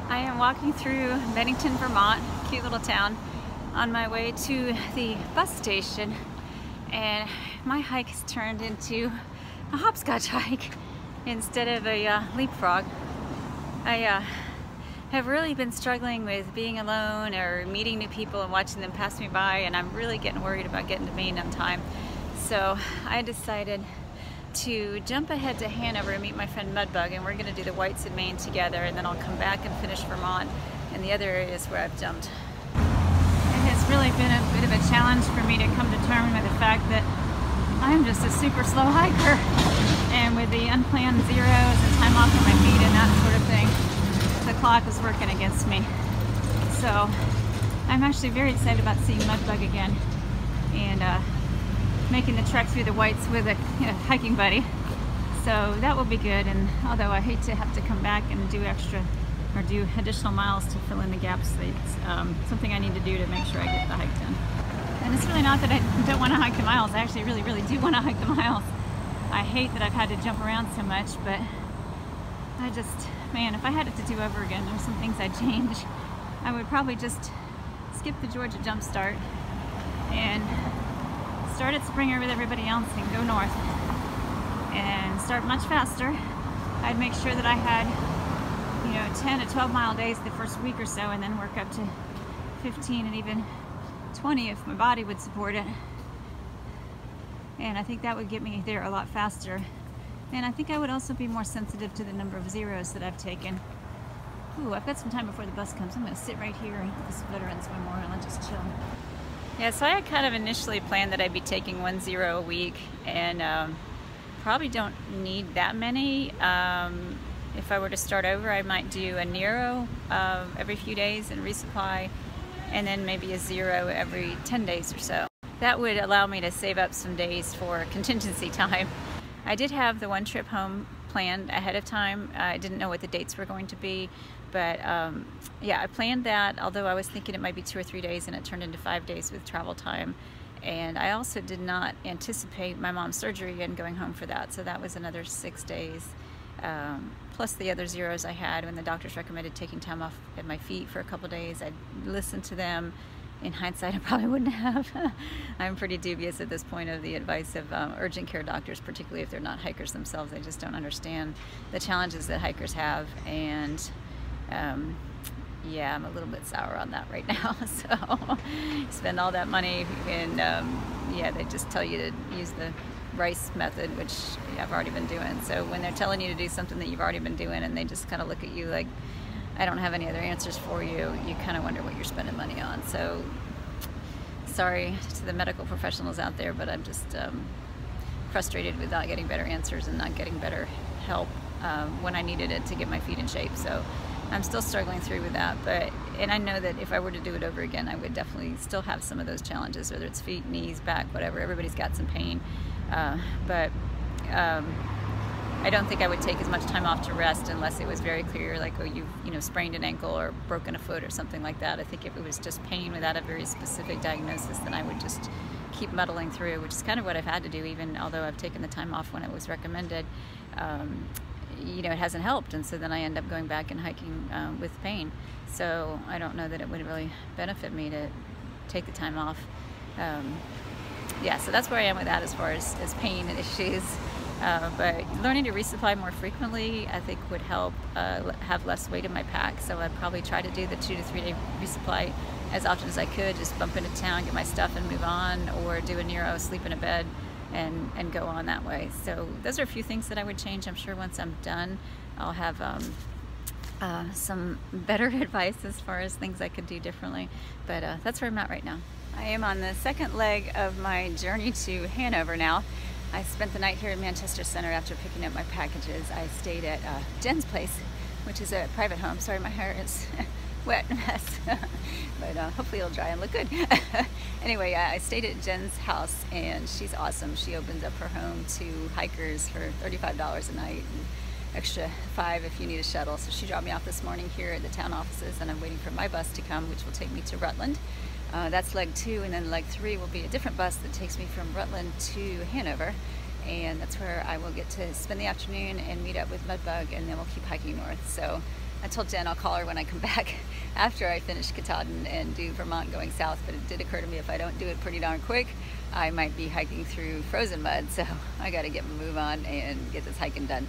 I am walking through Bennington, Vermont, cute little town, on my way to the bus station, and my hike has turned into a hopscotch hike instead of a leapfrog. I have really been struggling with being alone or meeting new people and watching them pass me by, and I'm really getting worried about getting to Maine on time. So I decided to jump ahead to Hanover and meet my friend Mudbug, and we're going to do the Whites in Maine together, and then I'll come back and finish Vermont and the other areas where I've jumped. It has really been a bit of a challenge for me to come to terms with the fact that I'm just a super slow hiker, and with the unplanned zeros and time off on my feet and that sort of thing, the clock is working against me. So I'm actually very excited about seeing Mudbug again and making the trek through the Whites with a hiking buddy. So that will be good, and although I hate to have to come back and do additional miles to fill in the gaps, it's something I need to do to make sure I get the hike done. And it's really not that I don't want to hike the miles. I actually really do want to hike the miles. I hate that I've had to jump around so much, but I just, man, if I had it to do over again, there's some things I'd change. I would probably just skip the Georgia jump start and start at Springer with everybody else and go north and start much faster. I'd make sure that I had 10 to 12 mile days the first week or so, and then work up to 15 and even 20 if my body would support it. And I think that would get me there a lot faster. And I think I would also be more sensitive to the number of zeros that I've taken. Ooh, I've got some time before the bus comes. I'm going to sit right here at this Veterans Memorial and just chill. Yeah, so I had kind of initially planned that I'd be taking 1 0 a week, and probably don't need that many. If I were to start over, I might do a Nero every few days and resupply, and then maybe a 0 every 10 days or so. That would allow me to save up some days for contingency time. I did have the one trip home planned ahead of time. I didn't know what the dates were going to be, but yeah, I planned that, although I was thinking it might be 2 or 3 days, and it turned into 5 days with travel time. And I also did not anticipate my mom's surgery and going home for that, so that was another 6 days. Plus the other zeros I had when the doctors recommended taking time off at my feet for a couple days. I listened to them. In hindsight, I probably wouldn't have. I'm pretty dubious at this point of the advice of urgent care doctors, particularly if they're not hikers themselves. They just don't understand the challenges that hikers have, and yeah, I'm a little bit sour on that right now. So spend all that money, and yeah, they just tell you to use the rice method, which I've already been doing. So when they're telling you to do something that you've already been doing, and they just kind of look at you like, I don't have any other answers for you, you kind of wonder what you're spending money on. So sorry to the medical professionals out there, but I'm just frustrated with not getting better answers and not getting better help when I needed it to get my feet in shape. So I'm still struggling through with that, and I know that if I were to do it over again, I would definitely still have some of those challenges, whether it's feet, knees, back, whatever. Everybody's got some pain, but I don't think I would take as much time off to rest unless it was very clear, like, oh, you've sprained an ankle or broken a foot or something like that. I think if it was just pain without a very specific diagnosis, then I would just keep muddling through, which is kind of what I've had to do, even although I've taken the time off when it was recommended. It hasn't helped, and so then I end up going back and hiking with pain. So I don't know that it would really benefit me to take the time off. Yeah, so that's where I am with that as far as pain issues. But learning to resupply more frequently, I think, would help have less weight in my pack. So I'd probably try to do the 2 to 3 day resupply as often as I could, just bump into town, get my stuff and move on, or do a Nero, sleep in a bed, and go on that way. So those are a few things that I would change. I'm sure once I'm done, I'll have some better advice as far as things I could do differently. But that's where I'm at right now. I am on the second leg of my journey to Hanover now. I spent the night here in Manchester Center after picking up my packages. I stayed at Jen's place, which is a private home. Sorry, my hair is wet mess, but hopefully it'll dry and look good. Anyway, I stayed at Jen's house, and she's awesome. She opens up her home to hikers for $35 a night, and extra $5 if you need a shuttle. So she dropped me off this morning here at the town offices, and I'm waiting for my bus to come, which will take me to Rutland. That's leg 2, and then leg 3 will be a different bus that takes me from Rutland to Hanover, and that's where I will get to spend the afternoon and meet up with Mudbug, and then we'll keep hiking north. So I told Jen I'll call her when I come back after I finish Katahdin and do Vermont going south, but it did occur to me if I don't do it pretty darn quick, I might be hiking through frozen mud, so I gotta get my move on and get this hiking done.